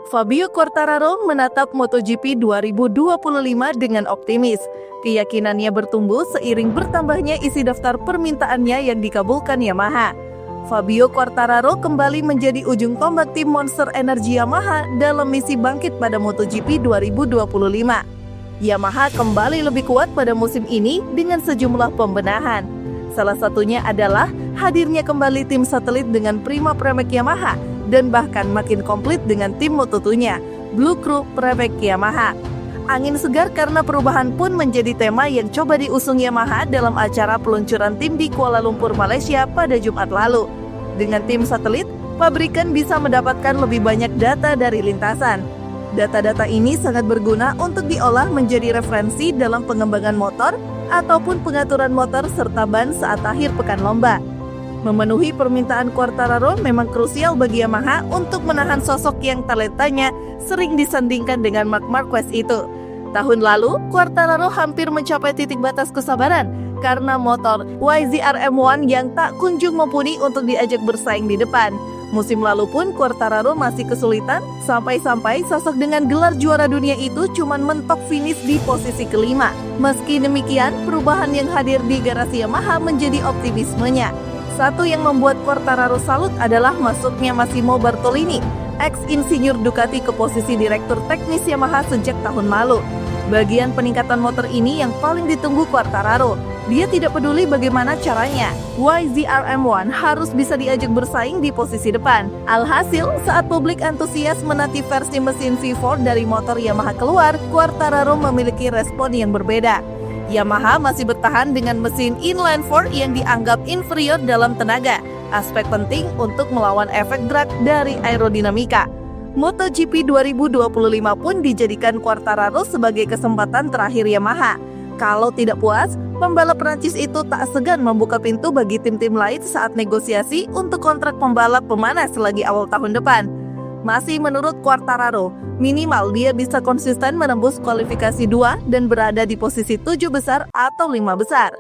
Fabio Quartararo menatap MotoGP 2025 dengan optimis. Keyakinannya bertumbuh seiring bertambahnya isi daftar permintaannya yang dikabulkan Yamaha. Fabio Quartararo kembali menjadi ujung tombak tim Monster Energy Yamaha dalam misi bangkit pada MotoGP 2025. Yamaha kembali lebih kuat pada musim ini dengan sejumlah pembenahan. Salah satunya adalah hadirnya kembali tim satelit dengan Prima Pramac Yamaha dan bahkan makin komplit dengan tim Moto2-nya, Blue Crew Pramac Yamaha. Angin segar karena perubahan pun menjadi tema yang coba diusung Yamaha dalam acara peluncuran tim di Kuala Lumpur, Malaysia pada Jumat lalu. Dengan tim satelit, pabrikan bisa mendapatkan lebih banyak data dari lintasan. Data-data ini sangat berguna untuk diolah menjadi referensi dalam pengembangan motor ataupun pengaturan motor serta ban saat akhir pekan lomba. Memenuhi permintaan Quartararo memang krusial bagi Yamaha untuk menahan sosok yang talentanya sering disandingkan dengan Marc Marquez itu. Tahun lalu, Quartararo hampir mencapai titik batas kesabaran karena motor YZR M1 yang tak kunjung mumpuni untuk diajak bersaing di depan. Musim lalu pun Quartararo masih kesulitan, sampai-sampai sosok dengan gelar juara dunia itu cuma mentok finish di posisi kelima. Meski demikian, perubahan yang hadir di garasi Yamaha menjadi optimismenya. Satu yang membuat Quartararo salut adalah masuknya Massimo Bartolini, ex-insinyur Ducati ke posisi direktur teknis Yamaha sejak tahun lalu. Bagian peningkatan motor ini yang paling ditunggu Quartararo. Dia tidak peduli bagaimana caranya, YZR M1 harus bisa diajak bersaing di posisi depan. Alhasil, saat publik antusias menanti versi mesin V4 dari motor Yamaha keluar, Quartararo memiliki respon yang berbeda. Yamaha masih bertahan dengan mesin inline-4 yang dianggap inferior dalam tenaga, aspek penting untuk melawan efek drag dari aerodinamika. MotoGP 2025 pun dijadikan Quartararo sebagai kesempatan terakhir Yamaha. Kalau tidak puas, pembalap Prancis itu tak segan membuka pintu bagi tim-tim lain saat negosiasi untuk kontrak pembalap pemanas lagi awal tahun depan. Masih menurut Quartararo, minimal dia bisa konsisten menembus kualifikasi 2 dan berada di posisi 7 besar atau 5 besar.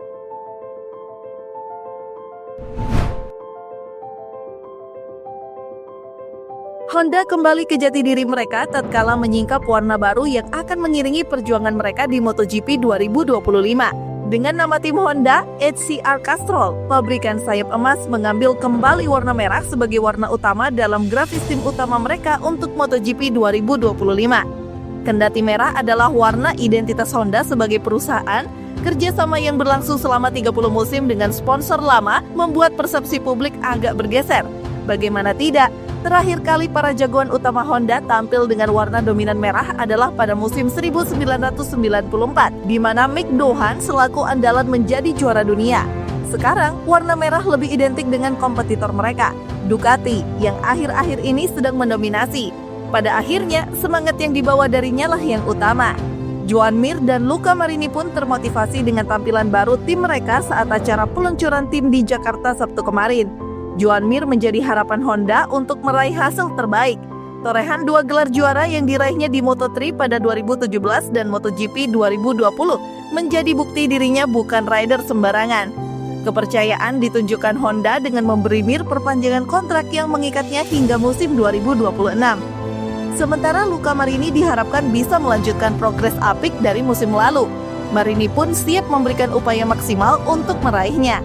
Honda kembali ke jati diri mereka tatkala menyingkap warna baru yang akan mengiringi perjuangan mereka di MotoGP 2025. Dengan nama tim Honda, HCR Castrol, pabrikan sayap emas mengambil kembali warna merah sebagai warna utama dalam grafis tim utama mereka untuk MotoGP 2025. Kendati merah adalah warna identitas Honda sebagai perusahaan, kerjasama yang berlangsung selama 30 musim dengan sponsor lama membuat persepsi publik agak bergeser. Bagaimana tidak, terakhir kali para jagoan utama Honda tampil dengan warna dominan merah adalah pada musim 1994, di mana Mick Doohan selaku andalan menjadi juara dunia. Sekarang, warna merah lebih identik dengan kompetitor mereka, Ducati, yang akhir-akhir ini sedang mendominasi. Pada akhirnya, semangat yang dibawa darinya lah yang utama. Joan Mir dan Luca Marini pun termotivasi dengan tampilan baru tim mereka saat acara peluncuran tim di Jakarta Sabtu kemarin. Joan Mir menjadi harapan Honda untuk meraih hasil terbaik. Torehan 2 gelar juara yang diraihnya di Moto3 pada 2017 dan MotoGP 2020 menjadi bukti dirinya bukan rider sembarangan. Kepercayaan ditunjukkan Honda dengan memberi Mir perpanjangan kontrak yang mengikatnya hingga musim 2026. Sementara Luca Marini diharapkan bisa melanjutkan progres apik dari musim lalu. Marini pun siap memberikan upaya maksimal untuk meraihnya.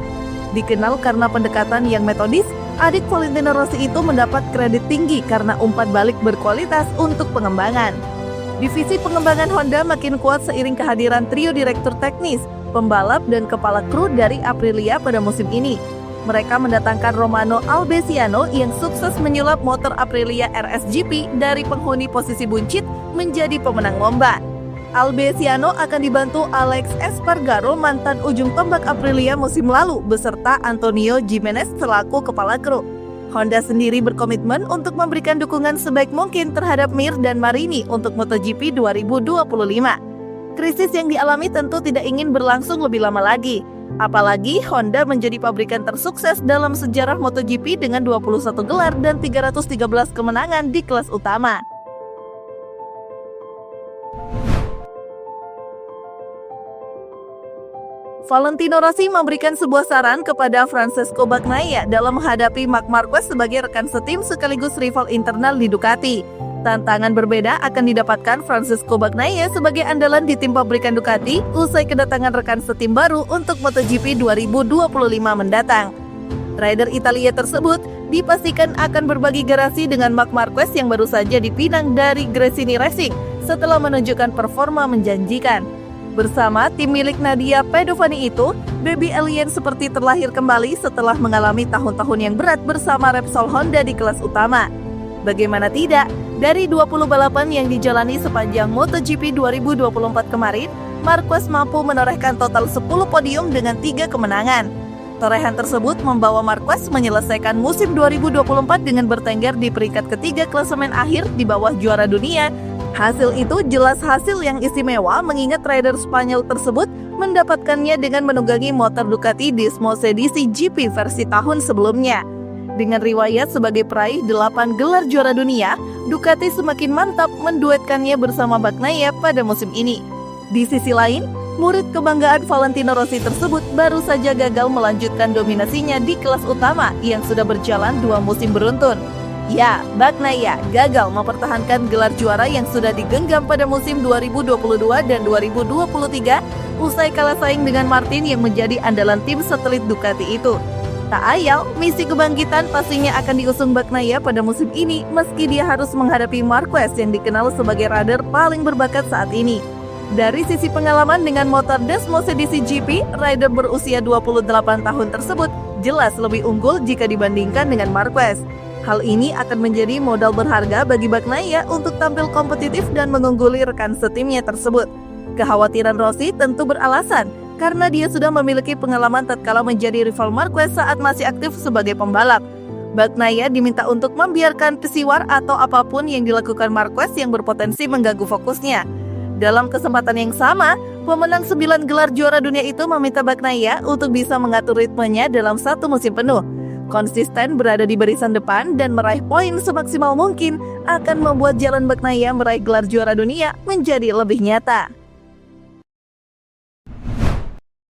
Dikenal karena pendekatan yang metodis, adik Valentino Rossi itu mendapat kredit tinggi karena umpan balik berkualitas untuk pengembangan. Divisi pengembangan Honda makin kuat seiring kehadiran trio direktur teknis, pembalap dan kepala kru dari Aprilia pada musim ini. Mereka mendatangkan Romano Albesiano yang sukses menyulap motor Aprilia RSGP dari penghuni posisi buncit menjadi pemenang lomba. Albesiano akan dibantu Alex Espargaro, mantan ujung tombak Aprilia musim lalu, beserta Antonio Gimenez selaku kepala kru. Honda sendiri berkomitmen untuk memberikan dukungan sebaik mungkin terhadap Mir dan Marini untuk MotoGP 2025. Krisis yang dialami tentu tidak ingin berlangsung lebih lama lagi. Apalagi Honda menjadi pabrikan tersukses dalam sejarah MotoGP dengan 21 gelar dan 313 kemenangan di kelas utama. Valentino Rossi memberikan sebuah saran kepada Francesco Bagnaia dalam menghadapi Marc Marquez sebagai rekan setim sekaligus rival internal di Ducati. Tantangan berbeda akan didapatkan Francisco Bagnaia sebagai andalan di tim pabrikan Ducati usai kedatangan rekan setim baru untuk MotoGP 2025 mendatang. Rider Italia tersebut dipastikan akan berbagi garasi dengan Marc Marquez yang baru saja dipinang dari Gresini Racing setelah menunjukkan performa menjanjikan. Bersama tim milik Nadia Pedovani itu, Baby Alien seperti terlahir kembali setelah mengalami tahun-tahun yang berat bersama Repsol Honda di kelas utama. Bagaimana tidak, dari 20 balapan yang dijalani sepanjang MotoGP 2024 kemarin, Marquez mampu menorehkan total 10 podium dengan 3 kemenangan. Torehan tersebut membawa Marquez menyelesaikan musim 2024 dengan bertengger di peringkat ketiga klasemen akhir di bawah juara dunia. Hasil itu jelas hasil yang istimewa mengingat rider Spanyol tersebut mendapatkannya dengan menunggangi motor Ducati Dismo Sedisi GP versi tahun sebelumnya. Dengan riwayat sebagai peraih 8 gelar juara dunia, Ducati semakin mantap menduetkannya bersama Bagnaia pada musim ini. Di sisi lain, murid kebanggaan Valentino Rossi tersebut baru saja gagal melanjutkan dominasinya di kelas utama yang sudah berjalan 2 musim beruntun. Ya, Bagnaia gagal mempertahankan gelar juara yang sudah digenggam pada musim 2022 dan 2023 usai kalah saing dengan Martin yang menjadi andalan tim satelit Ducati itu. Tak ayal, misi kebangkitan pastinya akan diusung Bagnaia pada musim ini meski dia harus menghadapi Marquez yang dikenal sebagai rider paling berbakat saat ini. Dari sisi pengalaman dengan motor Desmo Sedisi GP, rider berusia 28 tahun tersebut jelas lebih unggul jika dibandingkan dengan Marquez. Hal ini akan menjadi modal berharga bagi Bagnaia untuk tampil kompetitif dan mengungguli rekan setimnya tersebut. Kekhawatiran Rossi tentu beralasan karena dia sudah memiliki pengalaman tatkala menjadi rival Marquez saat masih aktif sebagai pembalap. Bagnaia diminta untuk membiarkan pesiwar atau apapun yang dilakukan Marquez yang berpotensi mengganggu fokusnya. Dalam kesempatan yang sama, pemenang 9 gelar juara dunia itu meminta Bagnaia untuk bisa mengatur ritmenya dalam 1 musim penuh. Konsisten berada di barisan depan dan meraih poin semaksimal mungkin akan membuat jalan Bagnaia meraih gelar juara dunia menjadi lebih nyata.